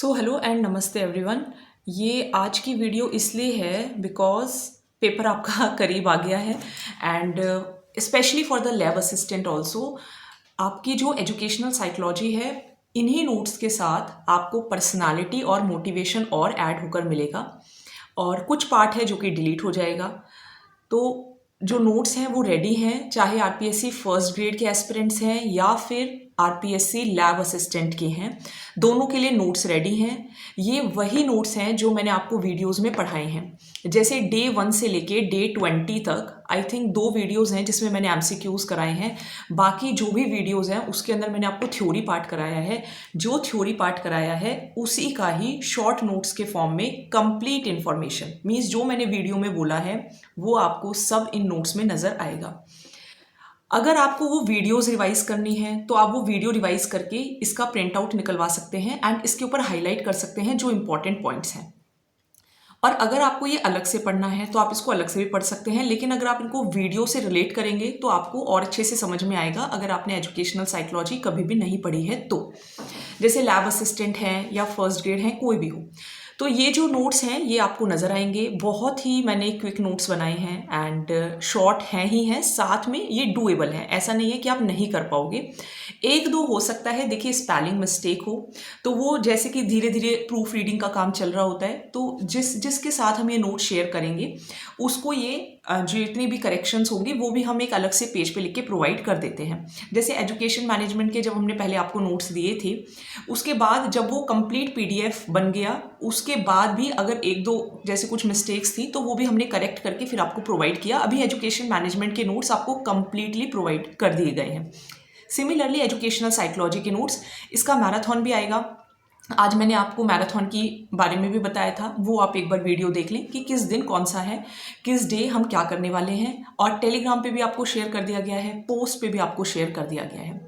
So hello and नमस्ते everyone. ये आज की वीडियो इसलिए है बिकॉज पेपर आपका करीब आ गया है and specially for the lab assistant also आपकी जो एजुकेशनल साइकोलॉजी है, इन्हीं नोट्स के साथ आपको पर्सनालिटी और मोटिवेशन और ऐड होकर मिलेगा और कुछ पार्ट है जो कि डिलीट हो जाएगा। तो जो नोट्स हैं वो रेडी हैं, चाहे आरपीएससी फर्स्ट ग्रेड के एस्पिरेंट्स हैं या फिर आरपीएससी लैब असिस्टेंट के हैं, दोनों के लिए नोट्स रेडी हैं। ये वही नोट्स हैं जो मैंने आपको वीडियोस में पढ़ाए हैं। जैसे डे 1 से लेके डे 20 तक आई थिंक 2 वीडियोस हैं जिसमें मैंने एमसीक्यूज कराए हैं। बाकी जो भी वीडियोस हैं उसके अंदर मैंने आपको थ्योरी पार्ट कराया है। जो थ्योरी पार्ट कराया है उसी का ही शॉर्ट नोट्स के फॉर्म में कंप्लीट इन्फॉर्मेशन मीन्स जो मैंने वीडियो में बोला है वो आपको सब इन नोट्स में नज़र आएगा। अगर आपको वो वीडियोस रिवाइज करनी है तो आप वो वीडियो रिवाइज करके इसका प्रिंट आउट निकलवा सकते हैं एंड इसके ऊपर हाईलाइट कर सकते हैं जो इंपॉर्टेंट पॉइंट्स हैं। और अगर आपको ये अलग से पढ़ना है तो आप इसको अलग से भी पढ़ सकते हैं, लेकिन अगर आप इनको वीडियो से रिलेट करेंगे तो आपको और अच्छे से समझ में आएगा अगर आपने एजुकेशनल साइकोलॉजी कभी भी नहीं पढ़ी है तो। जैसे लैब असिस्टेंट हैं या फर्स्ट ग्रेड हैं, कोई भी हो, तो ये जो नोट्स हैं ये आपको नज़र आएंगे। बहुत ही मैंने क्विक नोट्स बनाए हैं एंड शॉर्ट हैं ही हैं, साथ में ये डूएबल हैं। ऐसा नहीं है कि आप नहीं कर पाओगे, एक दो हो सकता है देखिए स्पेलिंग मिस्टेक हो, तो वो जैसे कि धीरे धीरे प्रूफ रीडिंग का काम चल रहा होता है, तो जिसके साथ हम ये नोट शेयर करेंगे उसको ये जितनी भी करेक्शंस होंगी वो भी हम एक अलग से पेज पे लिख के प्रोवाइड कर देते हैं। जैसे एजुकेशन मैनेजमेंट के जब हमने पहले आपको नोट्स दिए थे, उसके बाद जब वो कंप्लीट पीडीएफ बन गया उसके बाद भी अगर एक दो जैसे कुछ मिस्टेक्स थी तो वो भी हमने करेक्ट करके फिर आपको प्रोवाइड किया। अभी एजुकेशन मैनेजमेंट के नोट्स आपको कंप्लीटली प्रोवाइड कर दिए गए हैं। सिमिलरली एजुकेशनल साइकोलॉजी के नोट्स, इसका मैराथन भी आएगा। आज मैंने आपको मैराथन की बारे में भी बताया था, वो आप एक बार वीडियो देख लें कि किस दिन कौन सा है, किस डे हम क्या करने वाले हैं। और टेलीग्राम पे भी आपको शेयर कर दिया गया है, पोस्ट पे भी आपको शेयर कर दिया गया है।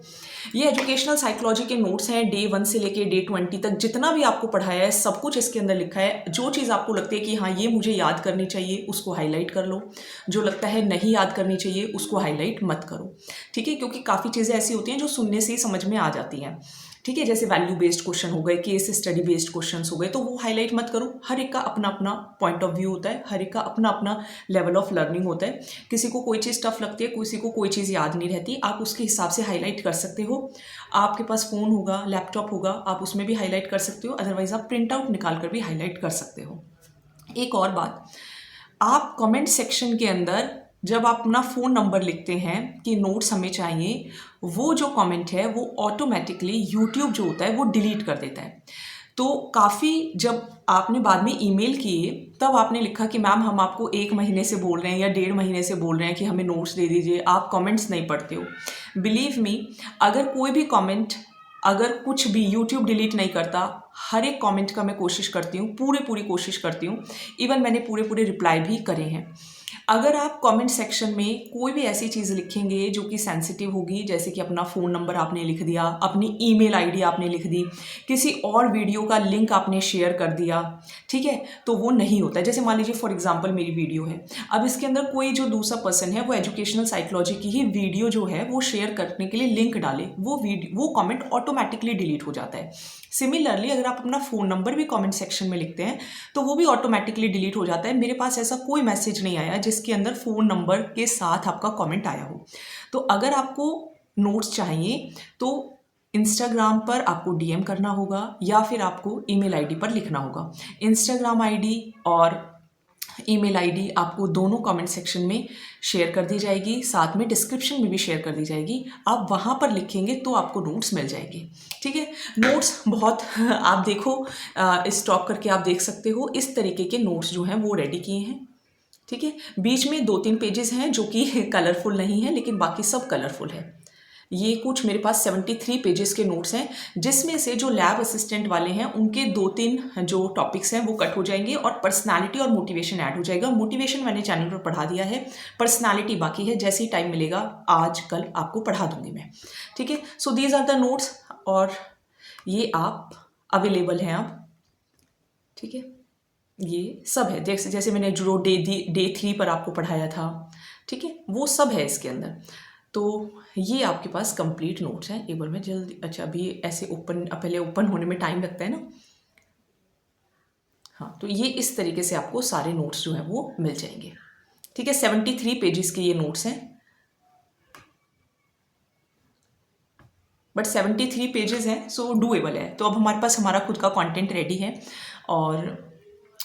ये एजुकेशनल साइकोलॉजी के नोट्स हैं, डे 1 से लेके डे 20 तक जितना भी आपको पढ़ाया है सब कुछ इसके अंदर लिखा है। जो चीज़ आपको लगती है कि हाँ ये मुझे याद करनी चाहिए उसको हाईलाइट कर लो, जो लगता है नहीं याद करनी चाहिए उसको हाईलाइट मत करो, ठीक है। क्योंकि काफ़ी चीज़ें ऐसी होती हैं जो सुनने से ही समझ में आ जाती हैं, ठीक है। जैसे वैल्यू बेस्ड क्वेश्चन हो गए, केस स्टडी बेस्ड क्वेश्चंस हो गए, तो वो हाईलाइट मत करो। हर एक का अपना अपना पॉइंट ऑफ व्यू होता है, हर एक का अपना अपना लेवल ऑफ लर्निंग होता है। किसी को कोई चीज़ टफ लगती है, किसी को कोई चीज़ याद नहीं रहती, आप उसके हिसाब से हाईलाइट कर सकते हो। आपके पास फ़ोन होगा, लैपटॉप होगा, आप उसमें भी हाईलाइट कर सकते हो, अदरवाइज आप प्रिंट आउट निकाल कर भी हाईलाइट कर सकते हो। एक और बात, आप कमेंट सेक्शन के अंदर जब आप अपना फ़ोन नंबर लिखते हैं कि नोट्स हमें चाहिए, वो जो कमेंट है वो ऑटोमेटिकली यूट्यूब जो होता है वो डिलीट कर देता है। तो काफ़ी जब आपने बाद में ईमेल किए तब आपने लिखा कि मैम हम आपको 1 महीने से बोल रहे हैं या 1.5 महीने से बोल रहे हैं कि हमें नोट्स दे दीजिए, आप कमेंट्स नहीं पढ़ते हो। बिलीव मी, अगर कोई भी कमेंट, अगर कुछ भी यूट्यूब डिलीट नहीं करता, हर एक कमेंट का मैं कोशिश करती हूँ, पूरी कोशिश करती हूँ। इवन मैंने पूरे रिप्लाई भी करे हैं। अगर आप कमेंट सेक्शन में कोई भी ऐसी चीज़ लिखेंगे जो कि सेंसिटिव होगी, जैसे कि अपना फ़ोन नंबर आपने लिख दिया, अपनी ईमेल आईडी आपने लिख दी, किसी और वीडियो का लिंक आपने शेयर कर दिया, ठीक है, तो वो नहीं होता है। जैसे मान लीजिए फॉर एग्जांपल मेरी वीडियो है, अब इसके अंदर कोई जो दूसरा पर्सन है वो एजुकेशनल साइकोलॉजी की ही वीडियो जो है वो शेयर करने के लिए लिंक डाले, वो कमेंट ऑटोमेटिकली डिलीट हो जाता है। सिमिलरली अगर आप अपना फ़ोन नंबर भी कमेंट सेक्शन में लिखते हैं तो वो भी ऑटोमेटिकली डिलीट हो जाता है। मेरे पास ऐसा कोई मैसेज नहीं आया जिसके अंदर फ़ोन नंबर के साथ आपका कमेंट आया हो। तो अगर आपको नोट्स चाहिए तो इंस्टाग्राम पर आपको डीएम करना होगा या फिर आपको ईमेल आईडी पर लिखना होगा। इंस्टाग्राम आईडी और ईमेल आईडी आपको दोनों कमेंट सेक्शन में शेयर कर दी जाएगी, साथ में डिस्क्रिप्शन में भी शेयर कर दी जाएगी। आप वहाँ पर लिखेंगे तो आपको नोट्स मिल जाएंगे, ठीक है। नोट्स बहुत आप देखो, स्टॉप करके आप देख सकते हो, इस तरीके के नोट्स जो हैं वो रेडी किए हैं, ठीक है। बीच में 2-3 पेजेस हैं जो कि कलरफुल नहीं है, लेकिन बाकी सब कलरफुल है। ये कुछ मेरे पास 73 पेजेस के नोट्स हैं, जिसमें से जो लैब असिस्टेंट वाले हैं उनके 2-3 जो टॉपिक्स हैं वो कट हो जाएंगे और पर्सनालिटी और मोटिवेशन ऐड हो जाएगा। मोटिवेशन मैंने चैनल पर पढ़ा दिया है, पर्सनालिटी बाकी है, जैसे ही टाइम मिलेगा आज कल आपको पढ़ा दूंगी मैं, ठीक है। So these are the notes और ये आप अवेलेबल हैं आप, ठीक है। ये सब है, जैसे मैंने जो डे 3 पर आपको पढ़ाया था, ठीक है, वो सब है इसके अंदर। तो ये आपके पास कंप्लीट नोट्स हैं। एक बार मैं जल्दी, अच्छा अभी ऐसे ओपन, पहले ओपन होने में टाइम लगता है ना, हाँ, तो ये इस तरीके से आपको सारे नोट्स जो है वो मिल जाएंगे। ठीक है, 73 पेजेस के ये नोट्स हैं, बट 73 पेजेस हैं, सो डूएबल है। तो अब हमारे पास हमारा खुद का कंटेंट रेडी है और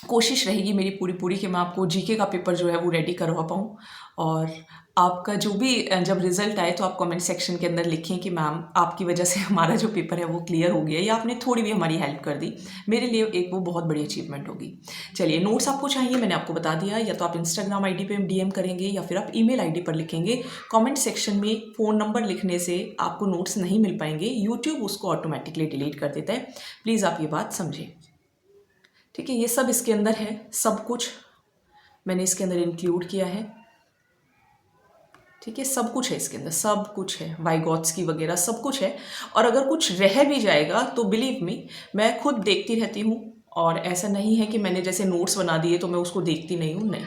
कोशिश रहेगी मेरी पूरी पूरी कि मैं आपको जीके का पेपर जो है वो रेडी करवा पाऊँ। और आपका जो भी जब रिजल्ट आए तो आप कमेंट सेक्शन के अंदर लिखें कि मैम आपकी वजह से हमारा जो पेपर है वो क्लियर हो गया, या आपने थोड़ी भी हमारी हेल्प कर दी। मेरे लिए एक वो बहुत बड़ी अचीवमेंट होगी। चलिए, नोट्स आपको चाहिए, मैंने आपको बता दिया। या तो आप इंस्टाग्राम आईडी पे डीएम करेंगे या फिर आप ईमेल आईडी पर लिखेंगे। कमेंट सेक्शन में फ़ोन नंबर लिखने से आपको नोट्स नहीं मिल पाएंगे, यूट्यूब उसको ऑटोमेटिकली डिलीट कर देता है। प्लीज़ आप ये बात समझें। ठीक है, ये सब इसके अंदर है, सब कुछ मैंने इसके अंदर इंक्लूड किया है। ठीक है, सब कुछ है इसके अंदर, सब कुछ है, वाइगॉट्स्की वगैरह सब कुछ है। और अगर कुछ रह भी जाएगा तो बिलीव मी, मैं खुद देखती रहती हूँ। और ऐसा नहीं है कि मैंने जैसे नोट्स बना दिए तो मैं उसको देखती नहीं हूँ, नहीं।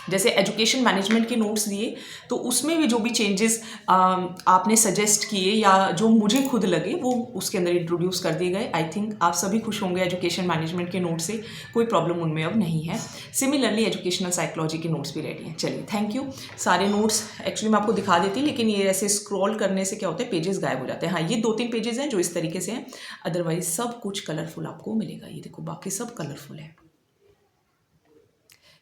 जैसे एजुकेशन मैनेजमेंट के नोट्स दिए तो उसमें भी जो भी चेंजेस आपने सजेस्ट किए या जो मुझे खुद लगे वो उसके अंदर इंट्रोड्यूस कर दिए गए। आई थिंक आप सभी खुश होंगे एजुकेशन मैनेजमेंट के नोट से, कोई प्रॉब्लम उनमें अब नहीं है। सिमिलरली एजुकेशनल साइकोलॉजी के नोट्स भी रेडी हैं। चलिए, थैंक यू। सारे नोट्स एक्चुअली मैं आपको दिखा देती, लेकिन ये ऐसे स्क्रॉल करने से क्या होता है, पेजेस गायब हो जाते हैं। हाँ, ये 2-3 पेजेस हैं जो इस तरीके से हैं, अदरवाइज सब कुछ कलरफुल आपको मिलेगा। ये देखो, बाकी सब कलरफुल है।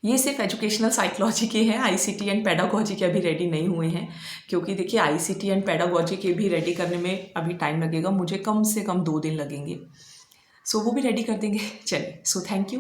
ये सिर्फ एजुकेशनल साइकोलॉजी के हैं, आईसीटी एंड पेडागोजी के अभी रेडी नहीं हुए हैं। क्योंकि देखिए, आईसीटी एंड पेडागोजी के भी रेडी करने में अभी टाइम लगेगा, मुझे कम से कम 2 दिन लगेंगे। सो वो भी रेडी कर देंगे। चलिए, सो थैंक यू।